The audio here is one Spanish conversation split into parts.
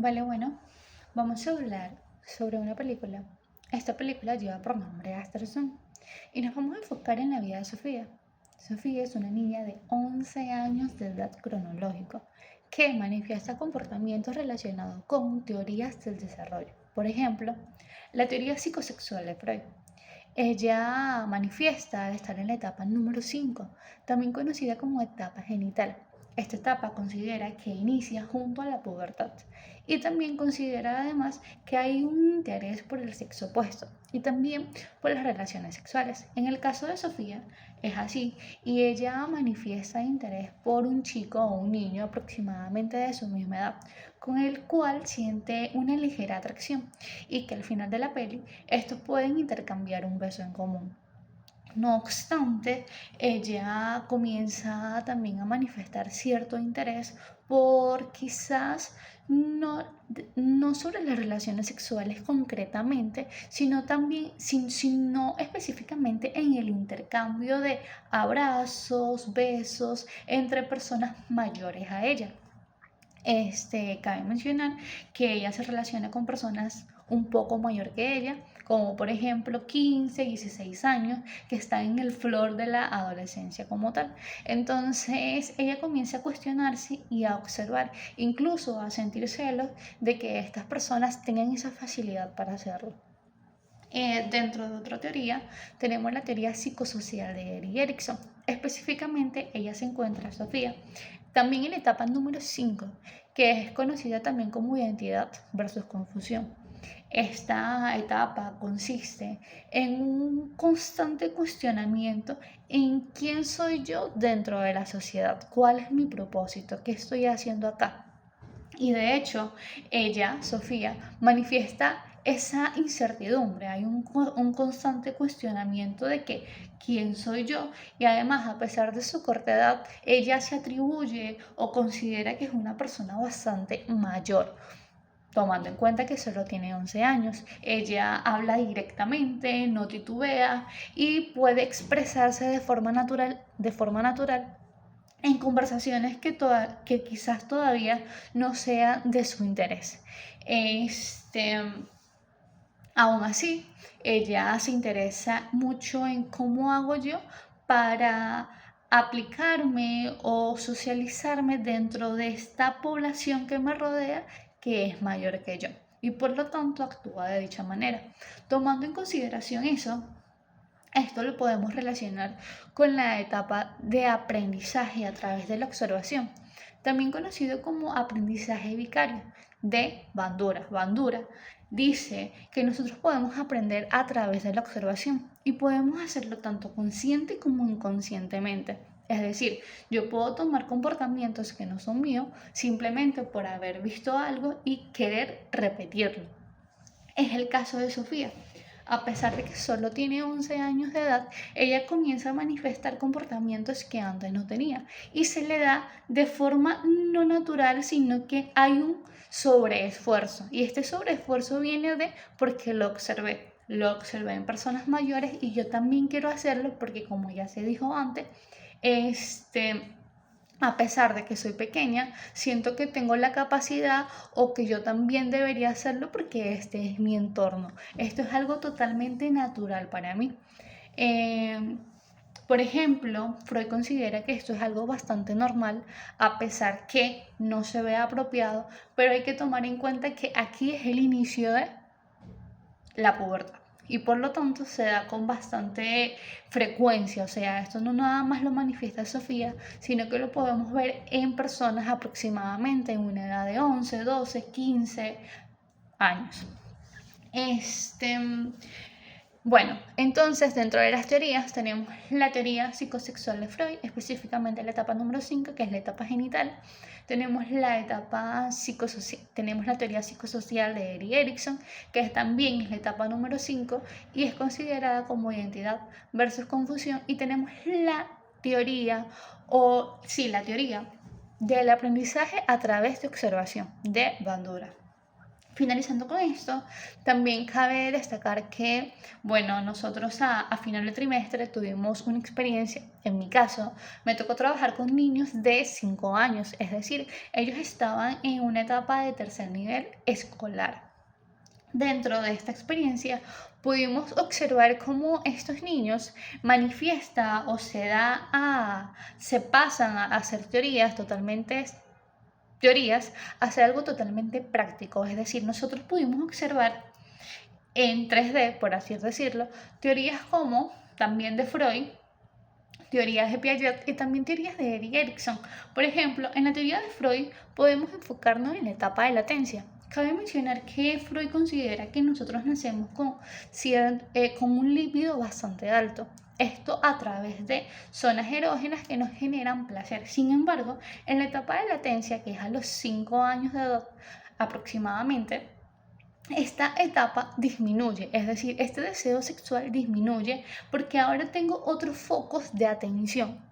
Vale, bueno, vamos a hablar sobre una película. Esta película lleva por nombre Aftersun y nos vamos a enfocar en la vida de Sofía. Sofía es una niña de 11 años de edad cronológico que manifiesta comportamientos relacionados con teorías del desarrollo. Por ejemplo, la teoría psicosexual de Freud. Ella manifiesta estar en la etapa número 5, también conocida como etapa genital. Esta etapa considera que inicia junto a la pubertad y también considera además que hay un interés por el sexo opuesto y también por las relaciones sexuales. En el caso de Sofía es así y ella manifiesta interés por un chico o un niño aproximadamente de su misma edad, con el cual siente una ligera atracción y que al final de la peli estos pueden intercambiar un beso en común. No obstante, ella comienza también a manifestar cierto interés por quizás no, no sobre las relaciones sexuales concretamente, sino también, sino específicamente en el intercambio de abrazos, besos entre personas mayores a ella. Cabe mencionar que ella se relaciona con personas un poco mayor que ella, como por ejemplo 15, 16 años, que están en el flor de la adolescencia como tal. Entonces ella comienza a cuestionarse y a observar, incluso a sentir celos de que estas personas tengan esa facilidad para hacerlo. Dentro de otra teoría, tenemos la teoría psicosocial de Erik Erikson. Específicamente, ella se encuentra, Sofía, también en la etapa número 5, que es conocida también como identidad versus confusión. Esta etapa consiste en un constante cuestionamiento en quién soy yo dentro de la sociedad, cuál es mi propósito, qué estoy haciendo acá. Y de hecho, ella, Sofía, manifiesta esa incertidumbre, hay un constante cuestionamiento de que quién soy yo y además a pesar de su corta edad, ella se atribuye o considera que es una persona bastante mayor, tomando en cuenta que solo tiene 11 años. Ella habla directamente, no titubea y puede expresarse de forma natural en conversaciones que quizás todavía no sean de su interés. Este, Aún así, ella se interesa mucho en cómo hago yo para aplicarme o socializarme dentro de esta población que me rodea que es mayor que yo y por lo tanto actúa de dicha manera. Tomando en consideración eso, esto lo podemos relacionar con la etapa de aprendizaje a través de la observación, también conocido como aprendizaje vicario de Bandura. Bandura dice que nosotros podemos aprender a través de la observación y podemos hacerlo tanto consciente como inconscientemente. Es decir, yo puedo tomar comportamientos que no son míos simplemente por haber visto algo y querer repetirlo. Es el caso de Sofía. A pesar de que solo tiene 11 años de edad, ella comienza a manifestar comportamientos que antes no tenía y se le da de forma no natural, sino que hay un sobreesfuerzo. Y este sobreesfuerzo viene de porque lo observé en personas mayores y yo también quiero hacerlo porque como ya se dijo antes, este a pesar de que soy pequeña, siento que tengo la capacidad o que yo también debería hacerlo porque este es mi entorno. Esto es algo totalmente natural para mí. Eh, por ejemplo, Freud considera que esto es algo bastante normal, a pesar que no se ve apropiado, pero hay que tomar en cuenta que aquí es el inicio de la pubertad. Y por lo tanto se da con bastante frecuencia, o sea, esto no nada más lo manifiesta Sofía, sino que lo podemos ver en personas aproximadamente en una edad de 11, 12, 15 años. Este, bueno, entonces dentro de las teorías tenemos la teoría psicosexual de Freud, específicamente la etapa número 5, que es la etapa genital. Tenemos la etapa tenemos la teoría psicosocial de Erik Erikson, que también es la etapa número 5 y es considerada como identidad versus confusión. Y tenemos la teoría, la teoría del aprendizaje a través de observación de Bandura. Finalizando con esto, también cabe destacar que, bueno, nosotros a final de trimestre tuvimos una experiencia, en mi caso, me tocó trabajar con niños de 5 años, es decir, ellos estaban en una etapa de tercer nivel escolar. Dentro de esta experiencia pudimos observar cómo estos niños manifiesta o se pasan a hacer teorías a hacer algo totalmente práctico. Es decir, nosotros pudimos observar en 3D, por así decirlo, teorías como también de Freud, teorías de Piaget y también teorías de Erik Erikson. Por ejemplo, en la teoría de Freud podemos enfocarnos en la etapa de latencia. Cabe mencionar que Freud considera que nosotros nacemos con un líbido bastante alto. Esto a través de zonas erógenas que nos generan placer. Sin embargo, en la etapa de latencia, que es a los 5 años de edad aproximadamente, esta etapa disminuye, es decir, este deseo sexual disminuye porque ahora tengo otros focos de atención.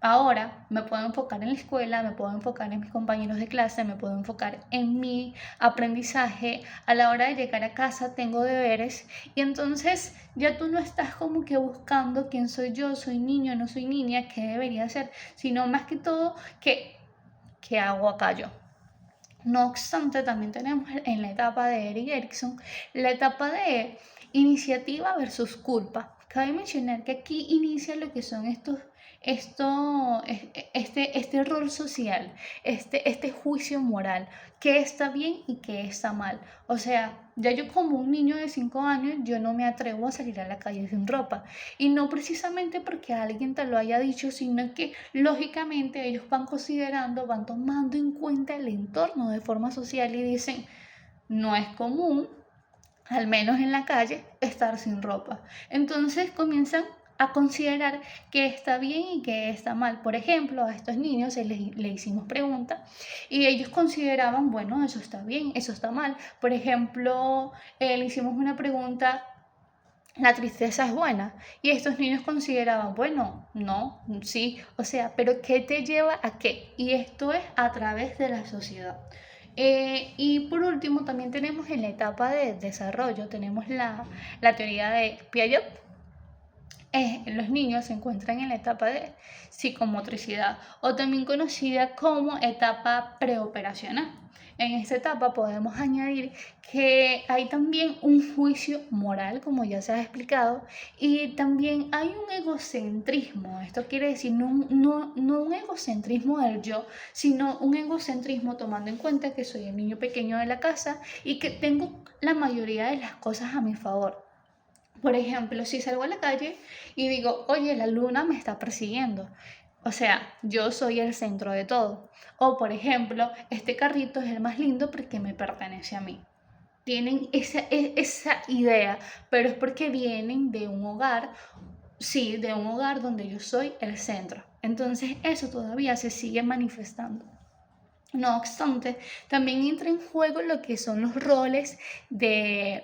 Ahora me puedo enfocar en la escuela, me puedo enfocar en mis compañeros de clase, me puedo enfocar en mi aprendizaje. A la hora de llegar a casa tengo deberes y entonces ya tú no estás como que buscando quién soy niño, no soy niña, qué debería hacer, sino más que todo qué hago acá yo. No obstante, también tenemos en la etapa de Erik Erikson la etapa de iniciativa versus culpa. Cabe mencionar que aquí inicia lo que son este rol social, este juicio moral, qué está bien y qué está mal. O sea, ya yo como un niño de 5 años, yo no me atrevo a salir a la calle sin ropa. Y no precisamente porque alguien te lo haya dicho, sino que lógicamente ellos van considerando, van tomando en cuenta el entorno de forma social y dicen, no es común, al menos en la calle, estar sin ropa. Entonces comienzan a considerar que está bien y que está mal. Por ejemplo, a estos niños le hicimos preguntas y ellos consideraban, bueno, eso está bien, eso está mal. Por ejemplo, le hicimos una pregunta, ¿la tristeza es buena? Y estos niños consideraban, bueno, no, sí, o sea, pero ¿qué te lleva a qué? Y esto es a través de la sociedad. Y por último, también tenemos en la etapa de desarrollo, tenemos la teoría de Piaget. Los niños se encuentran en la etapa de psicomotricidad o también conocida como etapa preoperacional. En esta etapa podemos añadir que hay también un juicio moral, como ya se ha explicado, y también hay un egocentrismo. Esto quiere decir no un egocentrismo del yo, sino un egocentrismo tomando en cuenta que soy el niño pequeño de la casa y que tengo la mayoría de las cosas a mi favor. Por ejemplo, si salgo a la calle y digo, oye, la luna me está persiguiendo. O sea, yo soy el centro de todo. O por ejemplo, este carrito es el más lindo porque me pertenece a mí. Tienen esa idea, pero es porque vienen de un hogar, sí, de un hogar donde yo soy el centro. Entonces eso todavía se sigue manifestando. No obstante, también entra en juego lo que son los roles del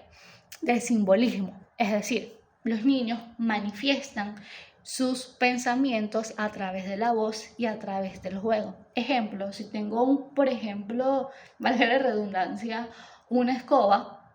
simbolismo. Es decir, los niños manifiestan sus pensamientos a través de la voz y a través del juego. Ejemplo, si tengo por ejemplo, valga la redundancia, una escoba,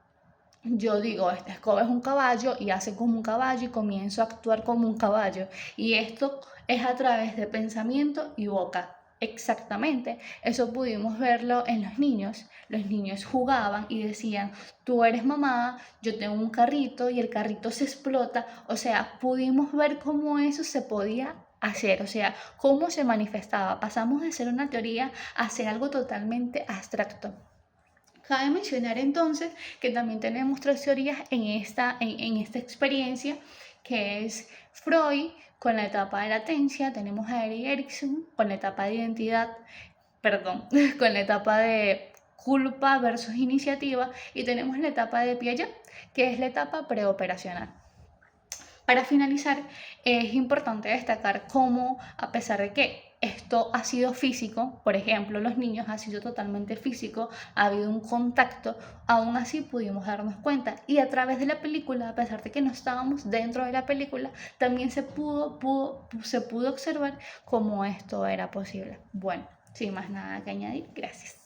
yo digo, esta escoba es un caballo y hace como un caballo y comienzo a actuar como un caballo. Y esto es a través de pensamiento y boca. Exactamente, eso pudimos verlo en los niños. Los niños jugaban y decían, tú eres mamá, yo tengo un carrito y el carrito se explota. O sea, pudimos ver cómo eso se podía hacer, o sea, cómo se manifestaba. Pasamos de ser una teoría a ser algo totalmente abstracto. Cabe mencionar entonces que también tenemos tres teorías en esta experiencia, que es Freud con la etapa de latencia, tenemos a Erik Erikson con la etapa de identidad, perdón, con la etapa de culpa versus iniciativa y tenemos la etapa de Piaget, que es la etapa preoperacional. Para finalizar, es importante destacar cómo, a pesar de que esto ha sido físico, por ejemplo, los niños ha sido totalmente físico, ha habido un contacto, aún así pudimos darnos cuenta. Y a través de la película, a pesar de que no estábamos dentro de la película, también se pudo observar cómo esto era posible. Bueno, sin más nada que añadir, gracias.